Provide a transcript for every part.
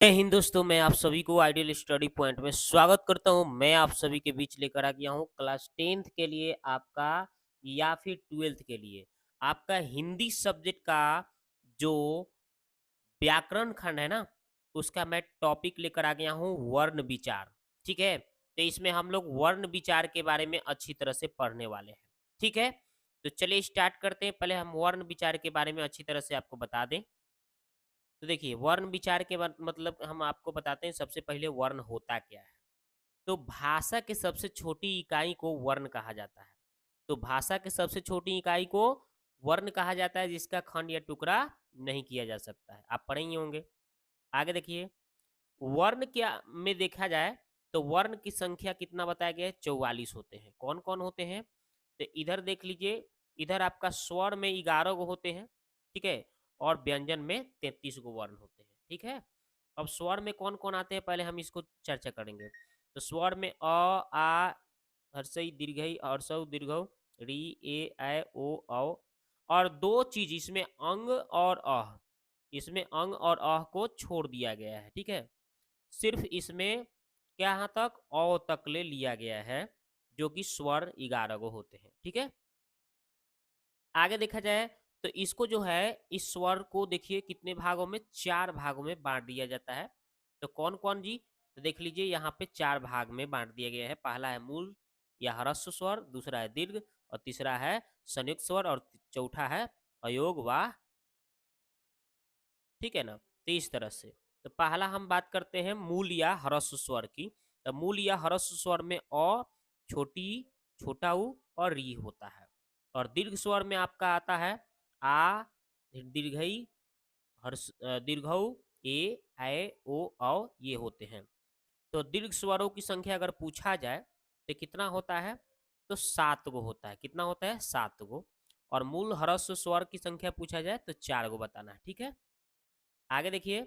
जय हिंद दोस्तों, मैं आप सभी को आइडियल स्टडी पॉइंट में स्वागत करता हूं। मैं आप सभी के बीच लेकर आ गया हूं क्लास 10th के लिए आपका या फिर 12th के लिए आपका हिंदी सब्जेक्ट का जो व्याकरण खंड है ना, उसका मैं टॉपिक लेकर आ गया हूं वर्ण विचार। ठीक है, तो इसमें हम लोग वर्ण विचार के बारे में अच्छी तरह से पढ़ने वाले हैं। ठीक है, तो चलिए स्टार्ट करते हैं। पहले हम वर्ण विचार के बारे में अच्छी तरह से आपको बता दें। तो देखिए, वर्ण विचार के मतलब हम आपको बताते हैं। सबसे पहले वर्ण होता क्या है। तो भाषा के सबसे छोटी इकाई को वर्ण कहा जाता है। तो भाषा के सबसे छोटी इकाई को वर्ण कहा जाता है, जिसका खंड या टुकड़ा नहीं किया जा सकता है। आप पढ़े ही होंगे। आगे देखिए, वर्ण क्या में देखा जाए तो वर्ण की संख्या कितना बताया गया है, 44 होते हैं। कौन कौन होते हैं, तो इधर देख लीजिए। इधर आपका स्वर में 11 गो होते हैं। ठीक है, और व्यंजन में 33 गो वर्ण होते हैं। ठीक है, अब स्वर में कौन कौन आते हैं, पहले हम इसको चर्चा करेंगे। तो स्वर में आ हर्षई दीर्घई हर्षौ दीर्घौ री ए ऐ ओ औ। और दो चीज इसमें अंग और अह, इसमें अंग और अह को छोड़ दिया गया है। ठीक है, सिर्फ इसमें क्या यहाँ तक अ तक ले लिया गया है, जो कि स्वर 11 गो होते हैं। ठीक है, आगे देखा जाए तो इसको जो है, इस स्वर को देखिए कितने भागों में, 4 भागों में बांट दिया जाता है। तो कौन कौन जी, तो देख लीजिए यहाँ पे 4 भाग में बांट दिया गया है। पहला है मूल या ह्रस्व स्वर, दूसरा है दीर्घ, और तीसरा है संयुक्त स्वर, और चौथा है अयोग व। ठीक है ना, तो इस तरह से। तो पहला हम बात करते हैं मूल या ह्रस्व स्वर की। तो मूल या ह्रस्व स्वर में अ, छोटी, छोटा उ और री होता है। और दीर्घ स्वर में आपका आता है आ, दीर्घई, दीर्घऊ, ए, ऐ, ओ, औ, ये होते हैं। तो दीर्घ स्वरों की संख्या अगर पूछा जाए तो कितना होता है, तो 7 गो होता है। कितना होता है, 7 गो। और मूल ह्रस्व स्वर की संख्या पूछा जाए तो 4 गो बताना है। ठीक है, आगे देखिए,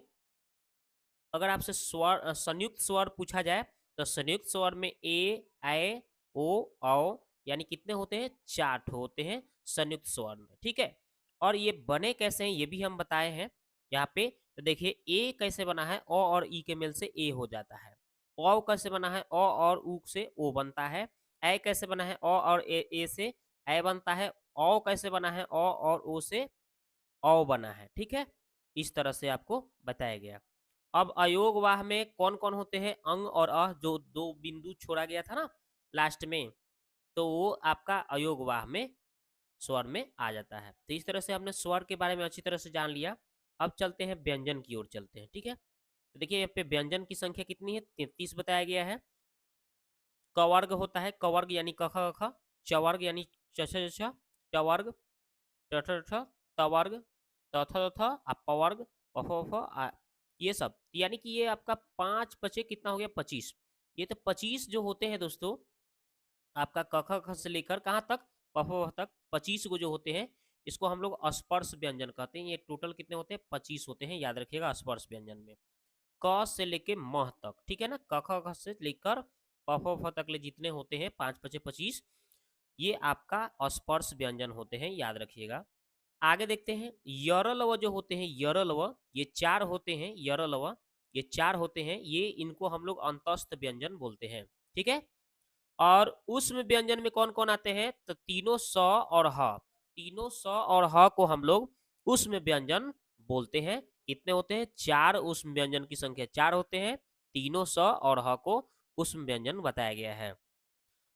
अगर आपसे स्वर संयुक्त स्वर पूछा जाए तो संयुक्त स्वर में ए, ऐ, ओ, औ, यानी कितने होते हैं, 4 ठो होते हैं संयुक्त स्वर में। ठीक है, और ये बने कैसे हैं ये भी हम बताए हैं यहाँ पे। तो देखिए, ए कैसे बना है, ओ और ई के मेल से ए हो जाता है। औ कैसे बना है, ओ और ऊ से ओ बनता है। ऐ कैसे बना है, ओ और ए से ऐ बनता है। औ कैसे बना है, ओ और ओ से औ बना है। ठीक है, इस तरह से आपको बताया गया। अब अयोगवाह में कौन कौन होते हैं, अंग और अह, जो दो बिंदु छोड़ा गया था ना लास्ट में, तो वो आपका अयोगवाह में स्वर में आ जाता है। तो इस तरह से हमने स्वर के बारे में अच्छी तरह से जान लिया। अब चलते हैं व्यंजन की ओर चलते हैं। ठीक है, तो देखिए यहाँ पे व्यंजन की संख्या कितनी है, 33 बताया गया है। कवर्ग होता है, कवर्ग यानी क ख ख, चवर्ग यानी च छ छ, टवर्ग, ट ठ ठ, तवर्ग, त थ थ, अपवर्ग, प फ फ, ये सब। यानी कि ये आपका 5 बचे कितना हो गया, 25। ये तो 25 जो होते हैं दोस्तों, आपका क ख ख से लेकर कहाँ तक, प फ फ तक 25 को जो होते हैं, इसको हम लोग स्पर्श व्यंजन कहते हैं। ये टोटल कितने होते हैं, 25 होते हैं, याद रखिएगा स्पर्श व्यंजन में। क से लेके म तक, ठीक है ना, क ख ख से लेकर प फ फ तक ले जितने होते हैं, 5 बचे 25, ये आपका स्पर्श व्यंजन होते हैं, याद रखिएगा। आगे देखते हैं, यरलव जो होते हैं, यरलव ये 4 होते हैं। यरलव ये 4 होते हैं, ये इनको हम लोग अंतस्थ व्यंजन बोलते हैं। ठीक है, और उसमें व्यंजन में कौन कौन आते हैं, तो तीनों स और ह, तीनों स और ह को हम लोग उसमें व्यंजन बोलते हैं। कितने होते हैं, 4। उस व्यंजन की संख्या 4 होते हैं। तीनों स और ह को उसमें व्यंजन बताया गया है।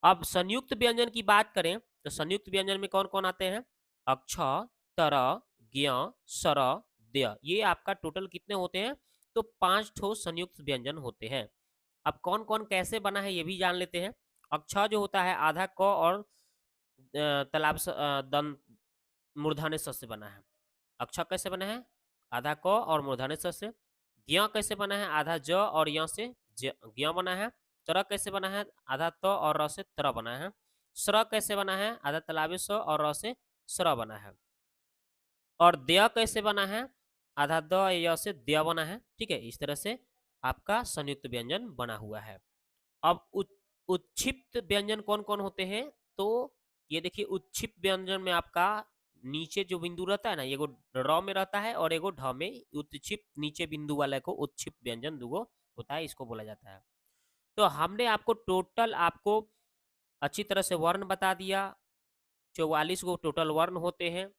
अब संयुक्त व्यंजन की बात करें तो संयुक्त व्यंजन में कौन कौन आते हैं, अक्ष, तर, ज्ञ, सर, द्य, ये आपका टोटल कितने होते हैं, तो 5 ठो संयुक्त व्यंजन होते हैं। अब कौन कौन कैसे बना है ये भी जान लेते हैं। अक्ष जो होता है आधा क और तालाब दंत मूर्धन्य स से बना है। अक्ष कैसे बना है, आधा क और मूर्धन्य स से। ज्ञ कैसे बना है, आधा ज और य से ज्ञ बना है। तर कैसे बना है, आधा त और र से तर बना है। स्र कैसे बना है, आधा तालाबे स और र से स्र बना है। और द्य कैसे बना है, आधा द य से द्य बना है। ठीक है, इस तरह से आपका संयुक्त व्यंजन बना हुआ है। अब उत्क्षिप्त व्यंजन कौन कौन होते हैं, तो ये देखिए, उत्क्षिप्त व्यंजन में आपका नीचे जो बिंदु रहता है ना, एगो र में रहता है और एगो ढ में उत्क्षिप्त नीचे बिंदु वाले को उत्क्षिप्त व्यंजन दुगो होता है, इसको बोला जाता है। तो हमने आपको टोटल आपको अच्छी तरह से वर्ण बता दिया। 44 गो टोटल वर्ण होते हैं,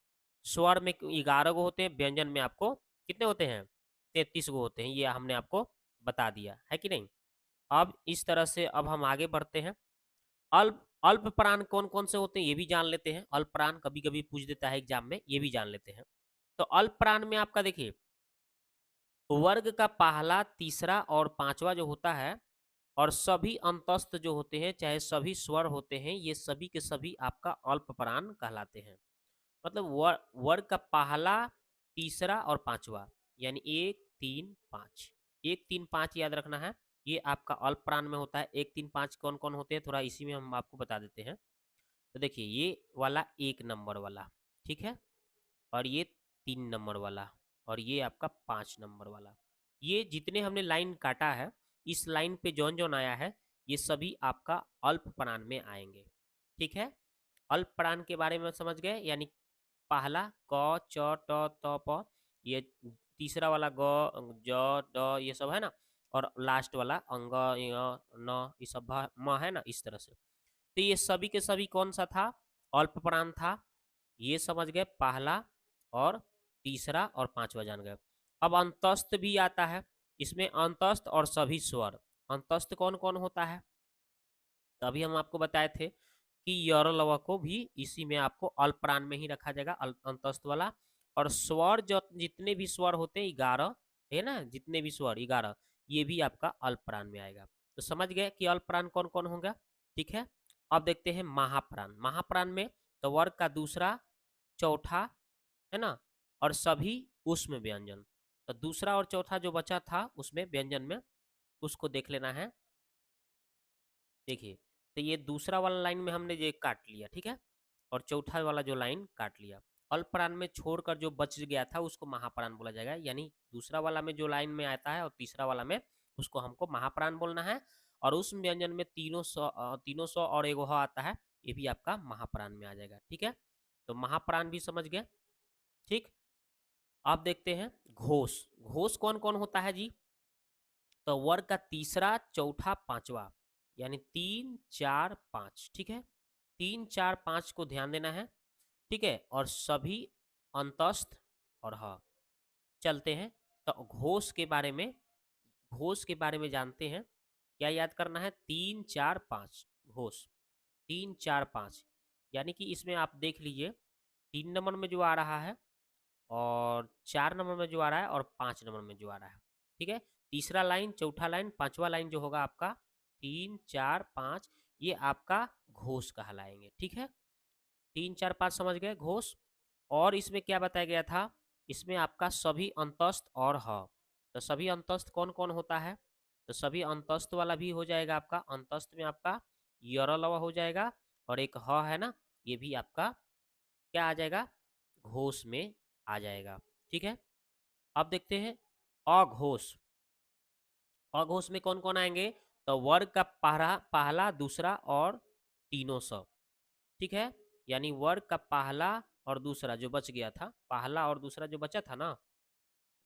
स्वर में 11 गो होते हैं, व्यंजन में आपको कितने होते हैं? 33 गो होते हैं। ये हमने आपको बता दिया है कि नहीं। अब इस तरह से अब हम आगे बढ़ते हैं। अल्प अल्प प्राण कौन कौन से होते हैं ये भी जान लेते हैं। अल्प प्राण कभी कभी पूछ देता है एग्जाम में, ये भी जान लेते हैं। तो अल्प प्राण में आपका देखिए, वर्ग का पहला, तीसरा और पांचवा जो होता है, और सभी अंतस्थ जो होते हैं, चाहे सभी स्वर होते हैं, ये सभी के सभी आपका अल्प प्राण कहलाते हैं। मतलब वर्ग का पहला, तीसरा और पांचवा, यानी 1 3 5, 1 3 5 याद रखना है, ये आपका अल्प प्राण में होता है। 1 3 5 कौन कौन होते हैं थोड़ा इसी में हम आपको बता देते हैं। तो देखिए ये वाला 1 नंबर वाला, ठीक है, और ये 3 नंबर वाला, और ये आपका 5 नंबर वाला। ये जितने हमने लाइन काटा है, इस लाइन पे जौन जौन आया है, ये सभी आपका अल्प प्राण में आएंगे। ठीक है, अल्प प्राण के बारे में समझ गए, यानी पहला क च ट त प, ये तीसरा वाला ग ज ड, ये सब है ना, और लास्ट वाला अंग य न, ये सब म है ना, इस तरह से। तो ये सभी के सभी कौन सा था? अल्प प्राण था। ये समझ गए, पहला और तीसरा और पांचवा जान गए। अब अंतस्थ भी आता है, इसमें अंतस्थ और सभी स्वर। अंतस्थ कौन कौन होता है? तभी हम आपको बताए थे कि यर लव को भी इसी में आपको अल्प प्राण में ही रखा जाएगा, अंतस्थ वाला। और स्वर जो जितने भी स्वर होते हैं 11 है ना, जितने भी स्वर 11, ये भी आपका अल्प प्राण में आएगा। तो समझ गए कि अल्प प्राण कौन कौन होगा। ठीक है, अब देखते हैं महाप्राण। महाप्राण में तो वर्ग का दूसरा, चौथा, है ना, और सभी उसमें व्यंजन। तो दूसरा और चौथा जो बचा था उसमें व्यंजन में, उसको देख लेना है। देखिए, तो ये दूसरा वाला लाइन में हमने ये काट लिया, ठीक है, और चौथा वाला जो लाइन काट लिया। अल्प प्राण में छोड़कर जो बच गया था उसको महाप्राण बोला जाएगा, यानी दूसरा वाला में जो लाइन में आता है और तीसरा वाला में, उसको हमको महाप्राण बोलना है। और उस व्यंजन में तीनों सौ और एगो ह आता है, ये भी आपका महाप्राण में आ जाएगा। ठीक है, तो महाप्राण भी समझ गए। ठीक, अब देखते हैं घोष। घोष कौन कौन होता है जी? तो वर्ग का तीसरा, चौथा, पांचवा, यानी 3 4 5। ठीक है, 3 4 5 को ध्यान देना है। ठीक है, और सभी अंतस्थ और ह। चलते हैं तो घोष के बारे में, घोष के बारे में जानते हैं। क्या याद करना है? 3 4 5 घोष, 3 4 5, यानी कि इसमें आप देख लीजिए 3 नंबर में जो आ रहा है, और 4 नंबर में जो आ रहा है, और 5 नंबर में जो आ रहा है। ठीक है, तीसरा लाइन, चौथा लाइन, पांचवा लाइन जो होगा आपका 3 4 5, ये आपका घोष कहलाएंगे। ठीक है, 3 4 5 समझ गए, घोष। और इसमें क्या बताया गया था? इसमें आपका सभी अंतस्थ और ह। तो सभी अंतस्थ कौन कौन होता है? तो सभी अंतस्थ वाला भी हो जाएगा आपका, अंतस्थ में आपका यरलव हो जाएगा, और एक ह है ना, ये भी आपका क्या आ जाएगा? घोष में आ जाएगा। ठीक है, अब देखते हैं अघोष। अघोष में कौन कौन आएंगे? तो वर्ग का पहला, दूसरा और तीनों सौ। ठीक है, यानी वर्ग का पहला और दूसरा जो बच गया था, पहला और दूसरा जो बचा था ना,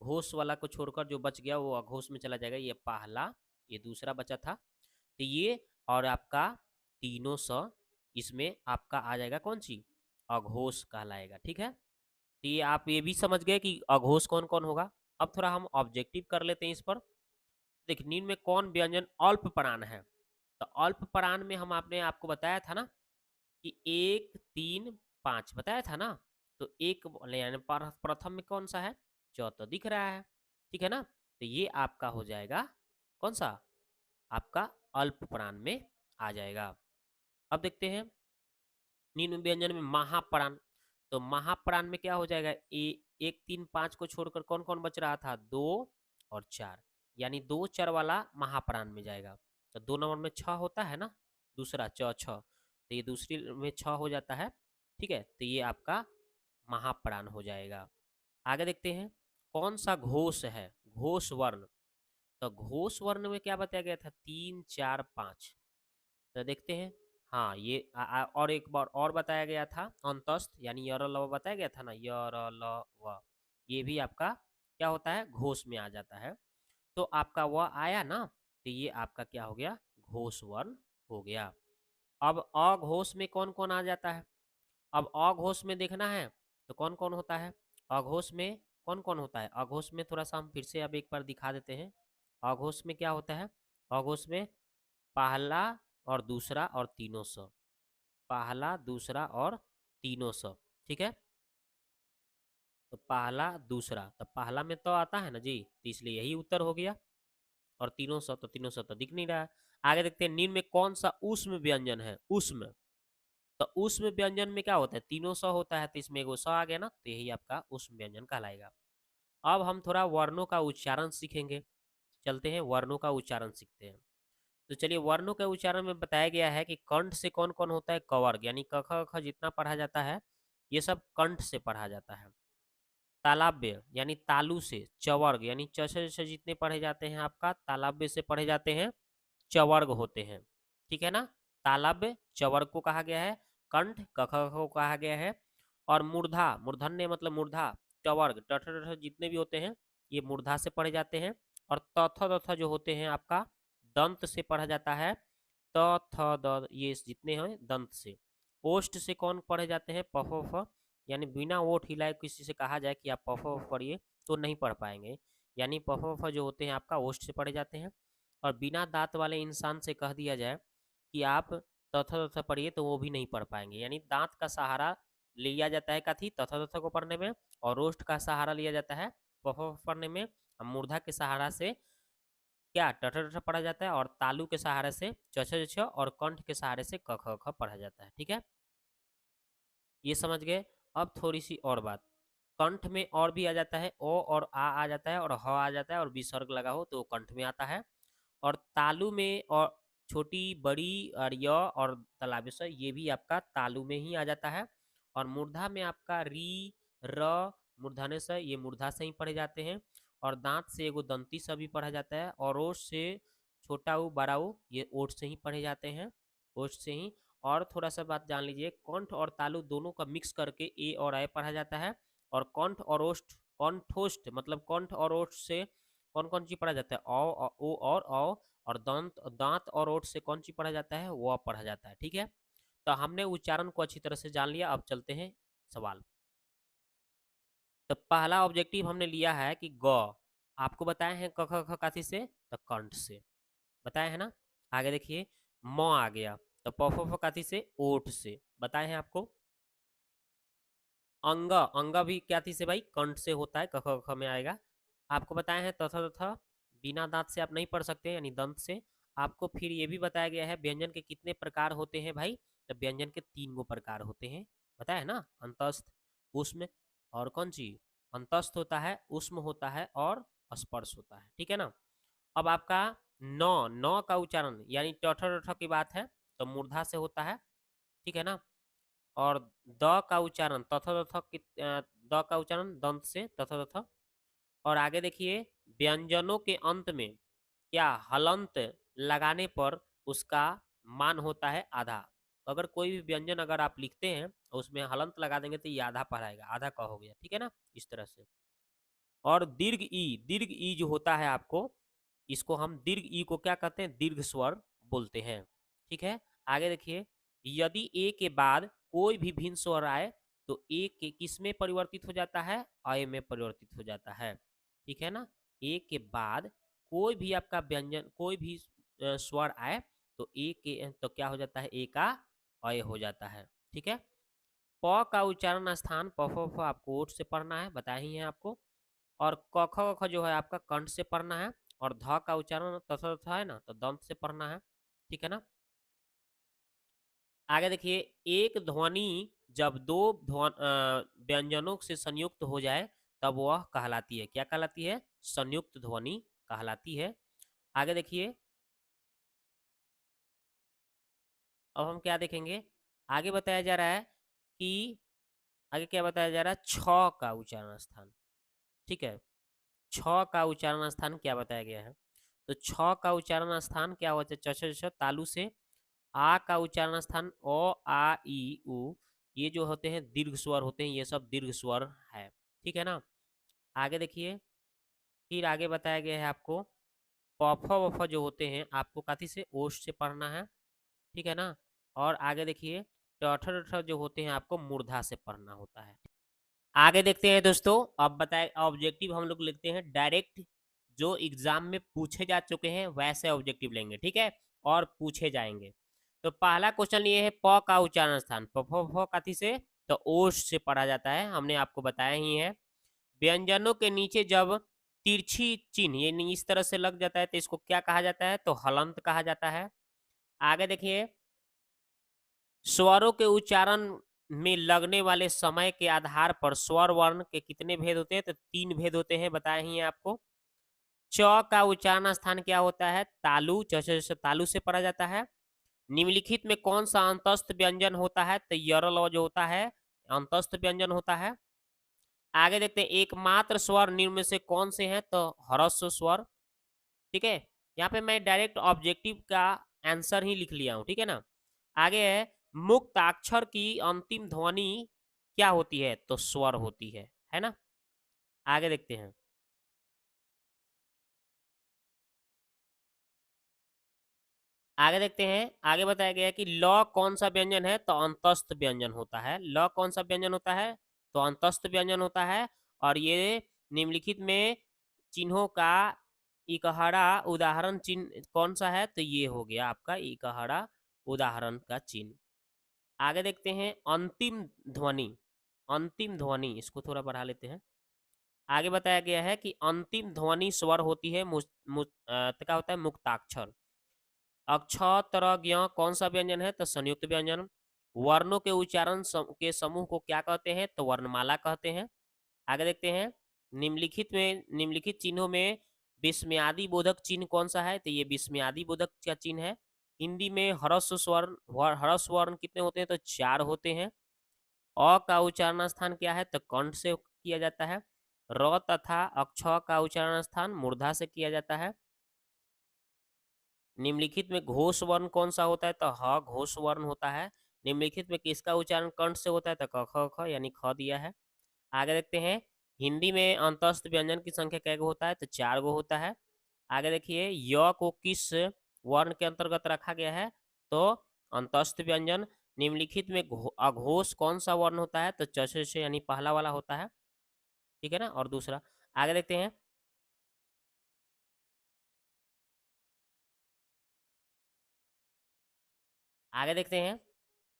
घोष वाला को छोड़कर जो बच गया वो अघोष में चला जाएगा। ये पहला, ये दूसरा बचा था, तो ये और आपका तीनों सौ, इसमें आपका आ जाएगा कौन सी? अघोष कहलाएगा। ठीक है, तो ये आप ये भी समझ गए कि अघोष कौन कौन होगा। अब थोड़ा हम ऑब्जेक्टिव कर लेते हैं इस पर। देखिए, निम्न में कौन व्यंजन अल्प प्राण है? तो अल्प प्राण में हम आपने आपको बताया था ना कि 1 3 5 बताया था ना। तो एक यानी प्रथम में कौन सा है? च तो दिख रहा है, ठीक है ना, तो ये आपका हो जाएगा कौन सा? आपका अल्प प्राण में आ जाएगा। अब देखते हैं निम्न व्यंजन में महाप्राण। तो महाप्राण में क्या हो जाएगा? 1 3 5 को छोड़कर कौन कौन बच रहा था? 2 और 4, यानी 2 4 वाला महाप्राण में जाएगा। तो 2 नंबर में 6 होता है ना, दूसरा च 6, तो ये दूसरी में 6 हो जाता है। ठीक है, तो ये आपका महाप्राण हो जाएगा। आगे देखते हैं कौन सा घोष है? घोष वर्ण। तो घोष वर्ण में क्या बताया गया था? 3 4 5। तो देखते हैं हाँ ये और एक बार और बताया गया था अंतस्थ, यानी य र ल व बताया गया था ना, य र ल व, ये भी आपका क्या होता है, घोष में आ जाता है। तो आपका वह आया ना, तो ये आपका क्या हो गया, घोष वर्ण हो गया। अब अघोष में कौन कौन आ जाता है, अब अघोष में देखना है तो कौन कौन होता है, अघोष में कौन कौन होता है, अघोष में थोड़ा सा हम फिर से अब एक बार दिखा देते हैं। अघोष में क्या होता है, अघोष में पहला और दूसरा और तीनों स, पहला दूसरा और तीनों स, ठीक है। तो पहला दूसरा, तो पहला में तो आता है ना जी, तो इसलिए यही उत्तर हो गया। और तीनों स, तो तीनों स तो दिख नहीं रहा है। आगे देखते हैं, निम्न में कौन सा ऊष्म व्यंजन है, ऊष्म, तो ऊष्म व्यंजन में क्या होता है, तीनों स होता है, तो इसमें एगो स आ गया ना, तो यही आपका ऊष्म व्यंजन कहलाएगा। अब हम थोड़ा वर्णों का उच्चारण सीखेंगे, चलते हैं वर्णों का उच्चारण सीखते हैं। तो चलिए, वर्णों के उच्चारण में बताया गया है कि कंठ से कौन कौन होता है, कवर्ग, यानी क ख ख जितना पढ़ा जाता है ये सब कंठ से पढ़ा जाता है। तालव्य यानी तालु से, चवर्ग यानी च से जितने पढ़े जाते हैं आपका तालव्य से पढ़े जाते हैं, चवर्ग होते हैं, ठीक है ना। तालव्य चवर्ग को कहा गया है, कंठ क ख को कहा गया है, और मूर्धा, मूर्धन्य मतलब मूर्धा, चवर्ग ट ठ ठ जितने भी होते हैं ये मूर्धा से पढ़े जाते हैं। और त थ द थ जो होते हैं आपका दंत से पढ़ा जाता है, त थ द ये जितने हैं दंत से। ओष्ठ से कौन पढ़े जाते हैं, प फ फ, यानी बिना ओठ हिलाए किसी से कहा जाए कि आप प फ फ पढ़िए तो नहीं पढ़ पाएंगे, यानी प फ फ जो होते हैं आपका ओष्ठ से पढ़े जाते हैं। और बिना दांत वाले इंसान से कह दिया जाए कि आप तथा तथा पढ़िए तो वो भी नहीं पढ़ पाएंगे, यानी दांत का सहारा लिया जाता है कथी, तथा तथा को पढ़ने में, और रोष्ट का सहारा लिया जाता है प फ फ पढ़ने में। मूर्धा के सहारा से क्या टठ टठ पढ़ा जाता है, और तालु के सहारे से च छ छ, और कंठ के सहारे से क ख ख पढ़ा जाता है, ठीक है। ये समझ गए। अब थोड़ी सी और बात, कंठ में और भी आ जाता है, ओ और आ जाता है, और ह आ जाता है, और विसर्ग लगा हो तो कंठ में आता है। और तालु में और छोटी बड़ी और य और तलाबिश ये भी आपका तालु में ही आ जाता है। और मूर्धा में आपका री र मूर्धन्य से, ये मूर्धा से ही पढ़े जाते हैं। और दांत से एगो दंती से भी पढ़ा जाता है, और ओठ से छोटा ऊ बड़ा ऊ ये ओठ से ही पढ़े जाते हैं, ओठ से ही। और थोड़ा सा बात जान लीजिए, कंठ और तालु दोनों का मिक्स करके ए और आय पढ़ा जाता है। और कंठ और ओष्ठ, कंठोष्ठ मतलब कंठ और ओष्ठ से कौन कौन चीज पढ़ा जाता है, ओ और औ। और दांत, दांत और ओठ से कौन चीज पढ़ा जाता है, वो पढ़ा जाता है, ठीक है। तो हमने उच्चारण को अच्छी तरह से जान लिया, अब चलते हैं सवाल। तो पहला ऑब्जेक्टिव हमने लिया है कि ग, आपको बताए हैं क ख ख काथी से, तो कंठ से बताए हैं ना। आगे देखिए, म आ गया, तो प फ फ काथी से, ओठ से बताए हैं आपको। अंग, अंग भी क्या थी से भाई, कंठ से होता है, क ख ख में आएगा। आपको बताए हैं तथा तथा बिना दांत से आप नहीं पढ़ सकते, यानी दंत से। आपको फिर ये भी बताया गया है व्यंजन के कितने प्रकार होते हैं भाई, तो व्यंजन के 3 गो प्रकार होते हैं, बताया है ना, अंतस्थ, उष्म और कौन सी, अंतस्थ होता है, उष्म होता है और स्पर्श होता है, ठीक है ना। अब आपका नौ, नौ का उच्चारण यानी ट ठ की बात है तो मूर्धा से होता है, ठीक है ना। और द का उच्चारण तथा तथा द का उच्चारण दंत से, तथा तथा। और आगे देखिए, व्यंजनों के अंत में क्या हलंत लगाने पर उसका मान होता है आधा। अगर कोई भी व्यंजन अगर आप लिखते हैं और उसमें हलंत लगा देंगे तो ये आधा पढ़ाएगा, आधा का हो गया, ठीक है ना, इस तरह से। और दीर्घ ई, दीर्घ ई जो होता है आपको, इसको हम दीर्घ ई को क्या कहते हैं, दीर्घ स्वर बोलते हैं, ठीक है। आगे देखिए, यदि ए के बाद कोई भी भिन्न स्वर आए तो ए के किस में परिवर्तित हो जाता है, अय में परिवर्तित हो जाता है, ठीक है ना। ए के बाद कोई भी आपका व्यंजन, कोई भी स्वर आए तो ए के तो क्या हो जाता है, ए का अय हो जाता है, ठीक है। प का उच्चारण स्थान प फ फ आपको ओठ से पढ़ना है, बताया ही है आपको। और क ख ख जो है आपका कंठ से पढ़ना है। और ध का उच्चारण तथा तथा है ना, तो दंत से पढ़ना है, ठीक है ना। आगे देखिए, एक ध्वनि जब दो व्यंजनों से संयुक्त हो जाए तब वह कहलाती है, क्या कहलाती है, संयुक्त ध्वनि कहलाती है। आगे देखिए, अब हम क्या देखेंगे, आगे बताया जा रहा है कि, आगे क्या बताया जा रहा है, छ का उच्चारण स्थान, ठीक है। छ का उच्चारण स्थान क्या बताया गया है, तो छ का उच्चारण स्थान क्या होता है, च छ छ तालु से। आ का उच्चारण स्थान ओ, आ, ई, उ, ये जो होते हैं दीर्घ स्वर होते हैं, ये सब दीर्घ स्वर है। ठीक है ना। आगे देखिए, फिर आगे बताया गया है आपको प फ व फ जो होते हैं आपको कथी से, ओष्ठ से पढ़ना है। ठीक है ना। और आगे देखिए ट ठ ठ जो होते हैं आपको मूर्धा से पढ़ना होता है। आगे देखते हैं दोस्तों, अब बताए ऑब्जेक्टिव हम लोग लिखते हैं डायरेक्ट, जो एग्जाम में पूछे जा चुके हैं वैसे ऑब्जेक्टिव लेंगे। ठीक है, और पूछे जाएंगे। तो पहला क्वेश्चन ये है प का उच्चारण स्थान, प फ फ कथी से, तो ओष्ठ से पढ़ा जाता है, हमने आपको बताया ही है। व्यंजनों के नीचे जब तिरछी चिन्ह ये इस तरह से लग जाता है तो इसको क्या कहा जाता है, तो हलंत कहा जाता है। आगे देखिए, स्वरों के उच्चारण में लगने वाले समय के आधार पर स्वर वर्ण के कितने भेद होते हैं, तो 3 भेद होते हैं, बताए ही हैं आपको। च का उच्चारण स्थान क्या होता है, तालु, च से तालु से पढ़ा जाता है। निम्नलिखित में कौन सा अंतस्थ व्यंजन होता है, तो यरल जो होता है अंतस्थ व्यंजन होता है। आगे देखते हैं एकमात्र स्वर निम्न में से कौन से हैं, तो ह्रस्व स्वर। ठीक है, यहाँ पे मैं डायरेक्ट ऑब्जेक्टिव का आंसर ही लिख लिया हूँ। ठीक है ना। आगे है मुक्ताक्षर की अंतिम ध्वनि क्या होती है, तो स्वर होती है ना। आगे देखते हैं, आगे देखते हैं, आगे बताया गया है कि ल कौन सा व्यंजन है, तो अंतस्थ व्यंजन होता है। ल कौन सा व्यंजन होता है, तो अंतस्थ व्यंजन होता है। और ये निम्नलिखित में चिन्हों का इकहरा उदाहरण चिन्ह कौन सा है, तो ये हो गया आपका इकहरा उदाहरण का चिन्ह। आगे देखते हैं अंतिम ध्वनि, अंतिम ध्वनि इसको थोड़ा बढ़ा लेते हैं। आगे बताया गया है कि अंतिम ध्वनि स्वर होती है तो क्या होता है, मुक्ताक्षर। अक्ष तर ज्ञ कौन सा व्यंजन है, तो संयुक्त व्यंजन। वर्णों के उच्चारण के समूह को क्या कहते हैं, तो वर्णमाला कहते हैं। आगे देखते हैं, निम्नलिखित चिन्हों में विस्मयादि बोधक चिन्ह कौन सा है, तो ये विस्मयादि बोधक का चिन्ह है। हिंदी में ह्रस्व वर्ण कितने होते हैं, तो 4 होते हैं। अ का उच्चारण स्थान क्या है, तो कंठ से किया जाता है। र तथा अक्ष का उच्चारण स्थान मूर्धा से किया जाता है। निम्नलिखित में घोष वर्ण कौन सा होता है, तो ह घोष वर्ण होता है। निम्नलिखित में किसका उच्चारण कंठ से होता है, तो क ख ख यानी ख दिया है। आगे देखते हैं, हिंदी में अंतस्थ व्यंजन की संख्या कै गो होता है, तो 4 गो होता है। आगे देखिए य को किस वर्ण के अंतर्गत रखा गया है, तो अंतस्थ व्यंजन। निम्नलिखित में अघोष कौन सा वर्ण होता है, तो च से यानी पहला वाला होता है। ठीक है ना। और दूसरा आगे देखते हैं, आगे देखते हैं,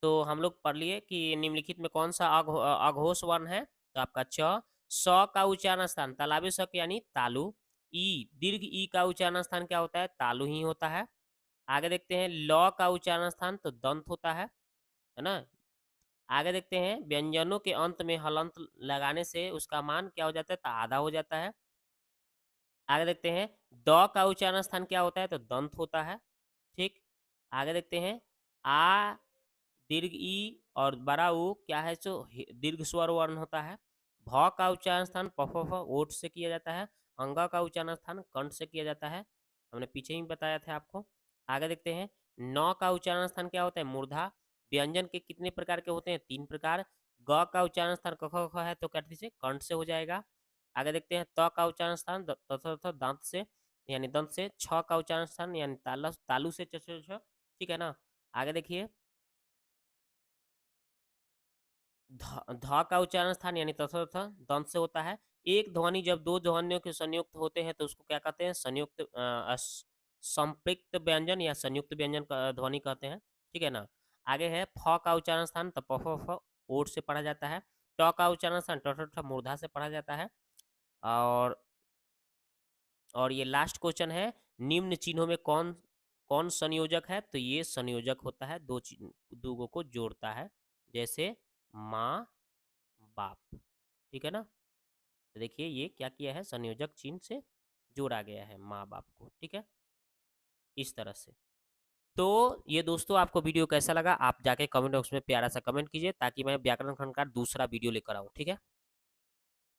तो हम लोग पढ़ लिए कि निम्नलिखित में कौन सा अघोष वर्ण है, तो आपका च। स का उच्चारण स्थान तालाबी स यानी तालु। ई दीर्घ ई का उच्चारण स्थान क्या होता है, तालु ही होता है। आगे देखते हैं ल का उच्चारण स्थान तो दंत होता है ना। आगे देखते हैं व्यंजनों के अंत में हलंत लगाने से उसका मान क्या हो जाता है, तो आधा हो जाता है। आगे देखते हैं द का उच्चारण स्थान क्या होता है, तो दंत होता है। ठीक। आगे देखते हैं आ दीर्घ ई और बड़ा ऊ क्या है, जो दीर्घ स्वर वर्ण होता है। भ का उच्चारण स्थान प फ फ ओठ से किया जाता है। अंग का उच्चारण स्थान कंठ से किया जाता है, हमने पीछे ही बताया था आपको। आगे देखते हैं न का उच्चारण स्थान क्या होता है, मूर्धा। व्यंजन के कितने प्रकार के होते हैं, 3 प्रकार। ग का उच्चारण स्थान क ख ख है तो कैसे से कंठ से हो जाएगा। आगे देखते हैं त का उच्चारण स्थान दांत से यानी दंत से। छ का उच्चारण स्थान यानी तालु से ठीक है ना। आगे देखिए ध का उच्चारण स्थान यानी दंत से होता है। एक ध्वनि जब 2 ध्वनियों के संयुक्त होते हैं तो उसको क्या कहते हैं, संयुक्त संपृक्त व्यंजन या संयुक्त व्यंजन ध्वनि कहते हैं। ठीक है ना। आगे है फ का उच्चारण स्थान तो प फ फ ओठ से पढ़ा जाता है। ट का उच्चारण स्थान मूर्धा से पढ़ा जाता है। और ये लास्ट क्वेश्चन है, निम्न चिन्हों में कौन कौन संयोजक है, तो ये संयोजक होता है, दो दूगों को जोड़ता है, जैसे माँ बाप। ठीक है ना। तो देखिए ये क्या किया है, संयोजक चिन्ह से जोड़ा गया है माँ बाप को। ठीक है, इस तरह से। तो ये दोस्तों आपको वीडियो कैसा लगा, आप जाके कमेंट बॉक्स में प्यारा सा कमेंट कीजिए ताकि मैं व्याकरण खंड का दूसरा वीडियो लेकर आऊँ। ठीक है।